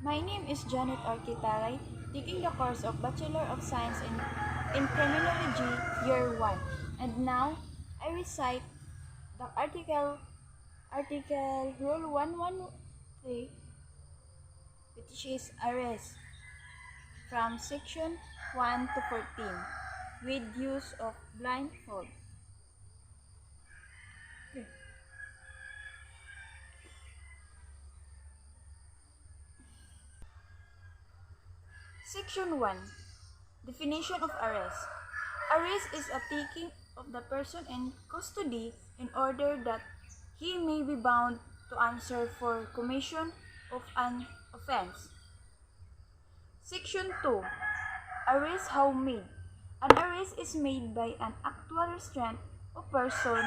My name is Janet Arquitaray, taking the course of Bachelor of Science in Criminology Year 1. And now, I recite the article Rule 113, which is arrest, from Section 1 to 14, with use of blindfold. Section 1. Definition of arrest. Arrest is a taking of the person in custody in order that he may be bound to answer for commission of an offense. Section 2. Arrest how made. An arrest is made by an actual restraint of person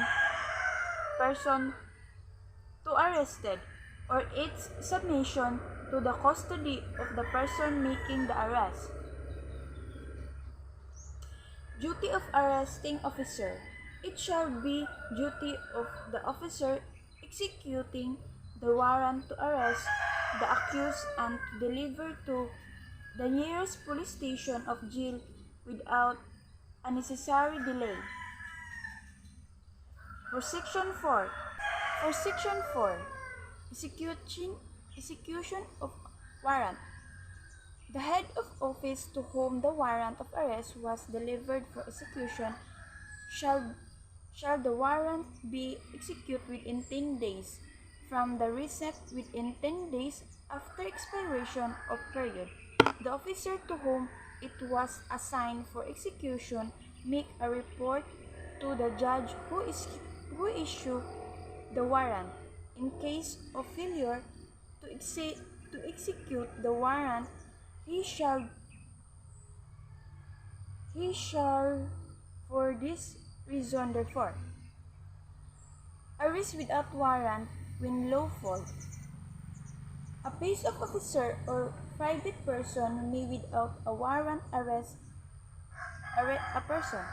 to arrested, or its submission to the custody of the person making the arrest. Duty of arresting officer. It shall be duty of the officer executing the warrant to arrest the accused and to deliver to the nearest police station of jail without unnecessary delay. For Section 4. Execution of warrant. The head of office to whom the warrant of arrest was delivered for execution shall the warrant be executed within 10 days from the receipt, within 10 days after expiration of period. The officer to whom it was assigned for execution make a report to the judge who issued the warrant. In case of failure to execute the warrant, he shall for this reason therefore arrest without warrant when lawful. A peace of officer or private person may without a warrant arrest a person.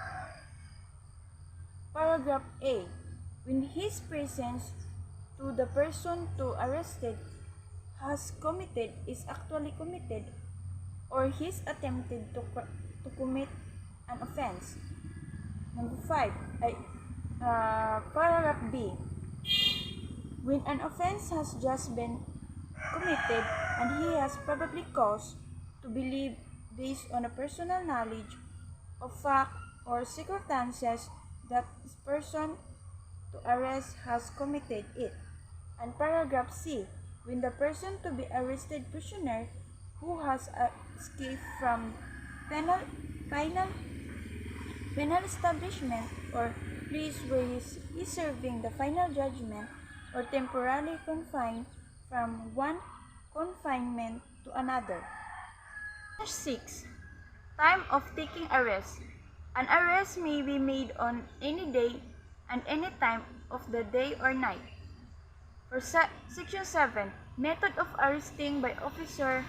Paragraph A. When his presence to the person to arrested is actually committed, or he's attempted to commit an offense. Number 5. Paragraph B. When an offense has just been committed and he has probably cause to believe, based on a personal knowledge of fact or circumstances, that this person to arrest has committed it. And paragraph C. When the person to be arrested prisoner who has escaped from penal establishment or place where he is serving the final judgment, or temporarily confined from one confinement to another. 6. Time of taking arrest. An arrest may be made on any day and any time of the day or night. For Section 7. Method of arresting by officer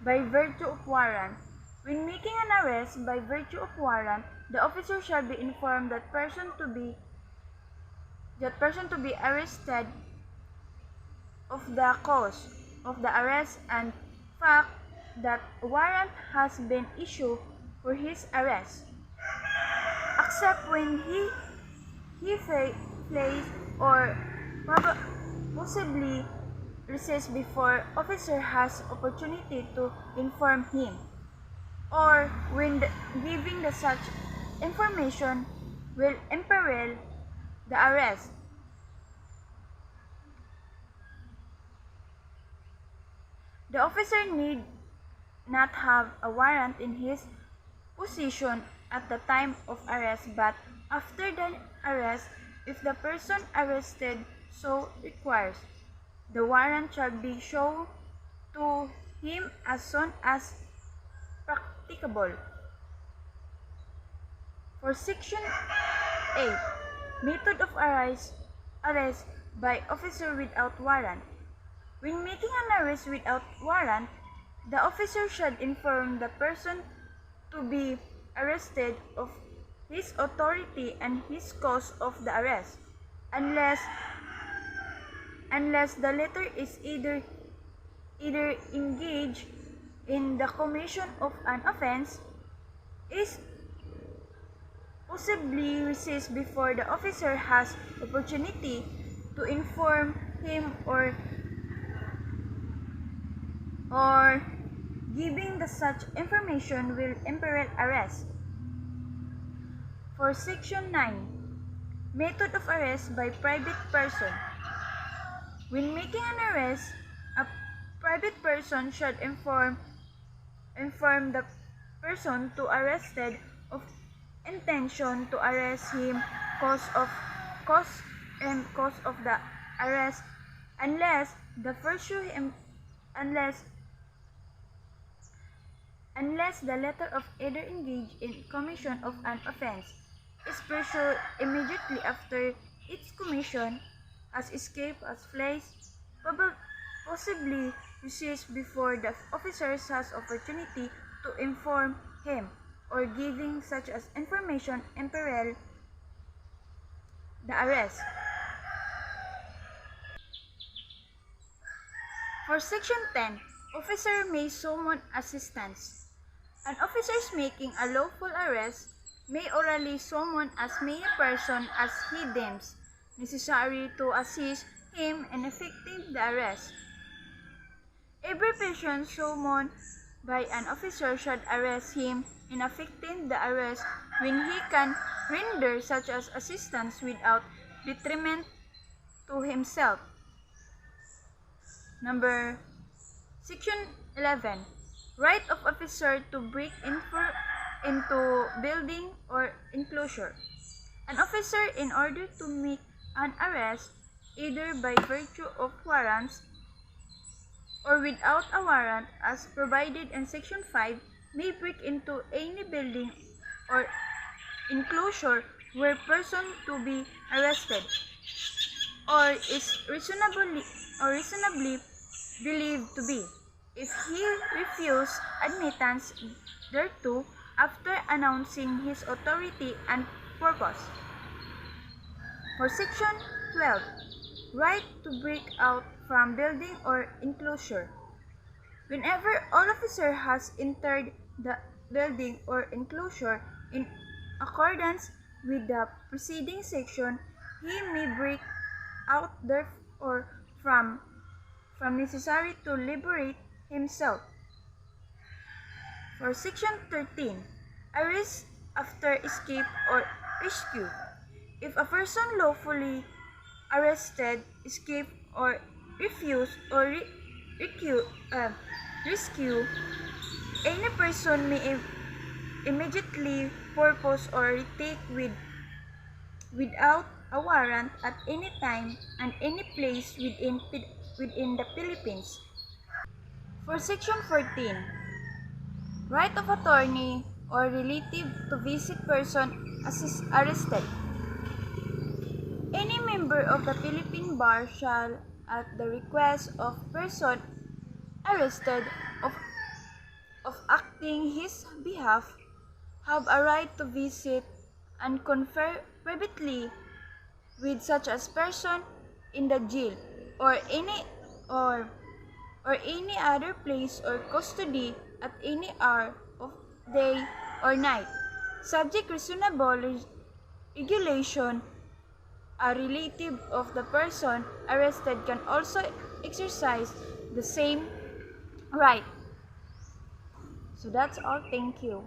by virtue of warrant. When making an arrest by virtue of warrant, the officer shall be informed that person to be arrested, of the cause of the arrest, and fact that a warrant has been issued for his arrest, except when he flees or possibly resists before officer has opportunity to inform him, or when giving the such information will imperil the arrest. The officer need not have a warrant in his possession at the time of arrest, but after the arrest, if the person arrested so requires. The warrant shall be shown to him as soon as practicable. For Section 8. Method of arrest by officer without warrant. When making an arrest without warrant, the officer should inform the person to be arrested of his authority and his cause of the arrest, unless the latter is either either engage in the commission of an offense is possibly resist before the officer has opportunity to inform him or giving the such information will imperil arrest. For Section 9, Method of Arrest by Private Person. When making an arrest, a private person should inform the person to arrested of intention to arrest him, cause of the arrest, unless the letter of either engage in commission of an offense is pursued immediately after its commission, has escaped, has fled, possibly resist before the officer has opportunity to inform him, or giving such as information imperil the arrest. For Section 10, Officer may summon assistance. An officer making a lawful arrest may orally summon as many persons as he deems necessary to assist him in effecting the arrest. Every person summoned by an officer should arrest him in effecting the arrest when he can render such as assistance without detriment to himself. Section 11. Right of officer to break into building or enclosure. An officer, in order to make an arrest, either by virtue of warrants or without a warrant as provided in Section 5, may break into any building or enclosure where person to be arrested or is reasonably believed to be, if he refuse admittance thereto after announcing his authority and purpose. For Section 12, right to break out from building or enclosure. Whenever all officer has entered the building or enclosure in accordance with the preceding section, he may break out there or from necessary to liberate himself. For Section 13, arrest after escape or rescue. If a person lawfully arrested, escape or refuse or rescue, any person may immediately purpose or retake without a warrant at any time and any place within the Philippines. For Section 14, right of attorney or relative to visit person arrested. Any member of the Philippine Bar shall, at the request of person arrested of acting his behalf, have a right to visit and confer privately with such as person in the jail or any other place or custody at any hour of day or night, subject reasonable regulation. A relative of the person arrested can also exercise the same right. So that's all. Thank you.